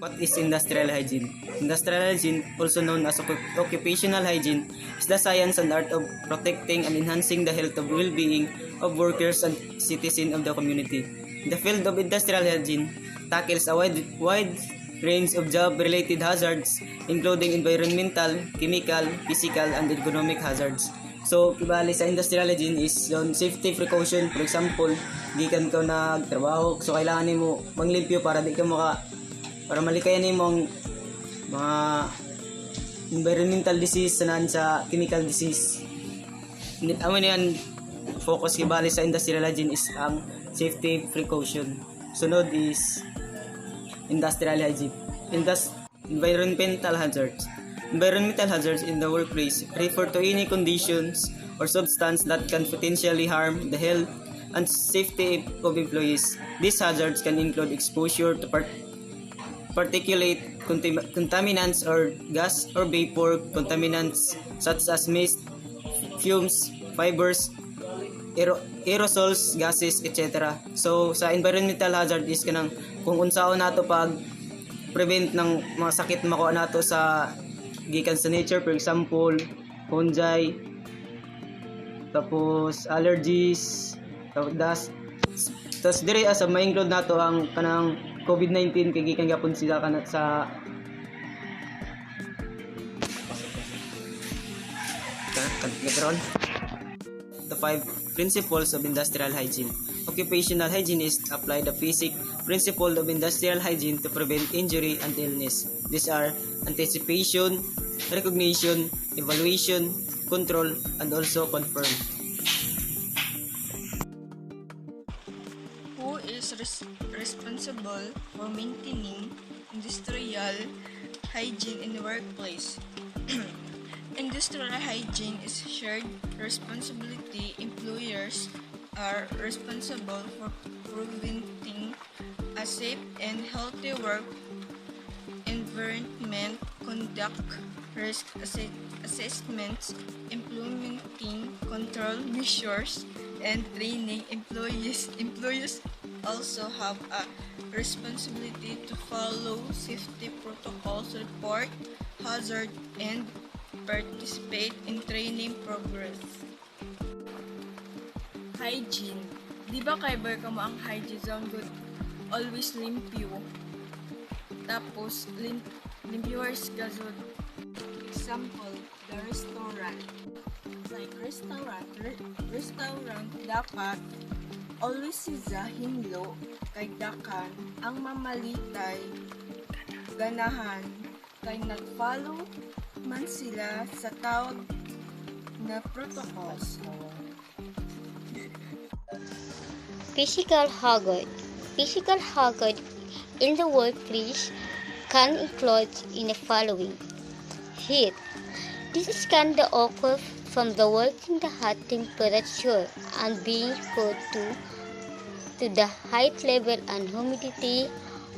What is industrial hygiene? Industrial hygiene, also known as occupational hygiene, is the science and art of protecting and enhancing the health and well-being of workers and citizens of the community. The field of industrial hygiene tackles a wide range of job-related hazards, including environmental, chemical, physical, and economic hazards. So, kibali sa industrial hygiene is yung safety precaution. For example, gikan ka nagtrabaho, so kailangan mo manglimpyo para di ka para malikayan nimo ang mga environmental disease sanan sa chemical disease. Amo niyan focus kibali sa industrial hygiene is ang safety precaution. Sunod is industrial hygiene. Environmental hazards. Environmental hazards in the workplace refer to any conditions or substance that can potentially harm the health and safety of employees. These hazards can include exposure to particulate contaminants or gas or vapor contaminants such as mist, fumes, fibers, aerosols, gases, etc. So sa environmental hazard is kanang kung unsaon nato pag prevent ng mga sakit makuha nato sa gikan sa nature, for example fungi, tapos allergies, tapos dust. Tapos dire as ma-include nato ang kanang COVID-19 kay gikan gapon sila kana sa the 5 principles of industrial hygiene. Occupational hygienists apply the basic principle of industrial hygiene to prevent injury and illness. These are anticipation, recognition, evaluation, control, and also confirm. Who is responsible for maintaining industrial hygiene in the workplace? Industrial hygiene is shared responsibility. Employers are responsible for preventing a safe and healthy work environment, conduct risk assessments, implementing control measures, and training employees. Employees also have a responsibility to follow safety protocols, report hazard, and participate in training progress. Hygiene. Di ba kay ka mo ang hygiene zone good? Always limpyo. Tapos, limpyoers gazod. Example, the restaurant. Like restaurant dapat always siya hinlo kay dakan ang mamalitay ganahan kay nag-follow man sila sa tawag na protocols. Physical hazard in the workplace can include in the following: heat. This can occur from the working the hot temperature and being put to the height level and humidity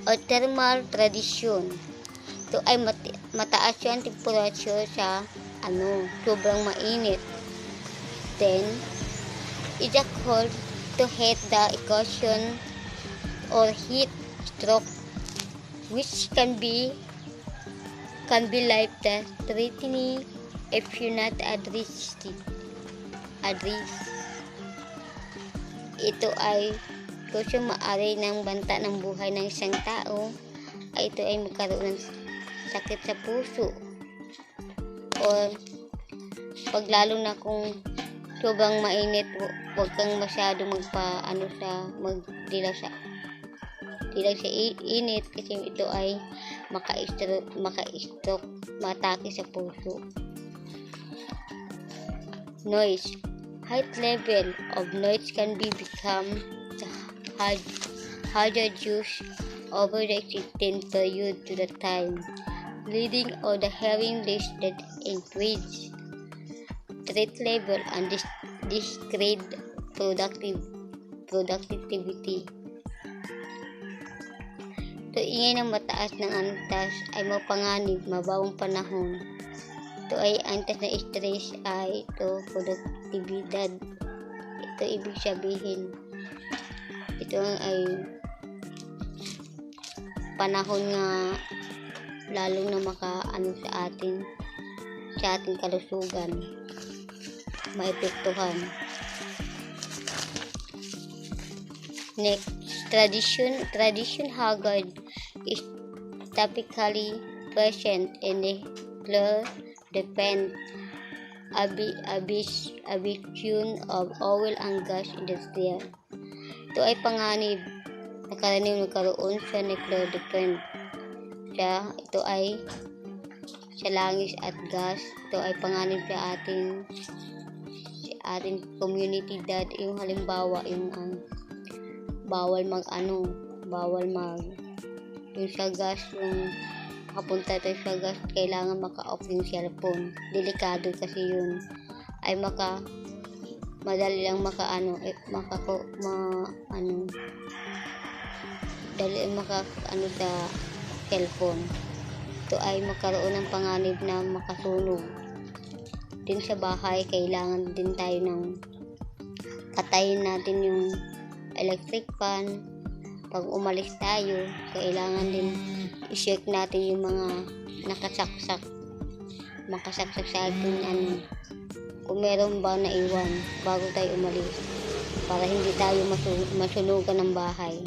or thermal radiation. Ito ay mataas yung temperature sa sobrang mainit. Then, it is called to heat the exhaustion or heat stroke, which can be life-threatening if you not addressed. Ito ay kung maaari ng banta ng buhay ng isang tao, ay ito ay magkaroon ng sakit sa puso o paglalo na kung sobrang mainit, huwag kang masyado magdilaw sa init kasi ito ay maka-stroke, matake sa puso. Noise. High level of noise can become hazardous over the extended period to the time, leading or the hearing loss that increase threat level and discrete productivity. Ito ingay ng mataas ng antas ay mapanganib, mabawang panahon. Ito ay antas na stress ay ito produktibidad. Ito ibig sabihin, ito ay panahon nga lalo na makaano sa ating kalusugan, maepektuhan. Next, tradition haggard is typically present in the clear depend absorption of oil and gas industrial. Ito ay panganib na karaniwang nagkaroon sa nuclear depend. Ito ay sa langis at gas. Ito ay panganib sa ating community dahil yung halimbawa yung bawal mag yung sa gas, yung makapunta tayo sa gas, kailangan maka-off yung cellphone. Delikado kasi yun. Ay madali lang sa cellphone. Ito ay magkaroon ng panganib na makasunog. Din sa bahay, kailangan din tayo ng patayin natin yung electric fan. Pag umalis tayo, kailangan din i-check natin yung mga makasaksak sa atin kung meron ba naiwan bago tayo umalis para hindi tayo masunugan ng bahay.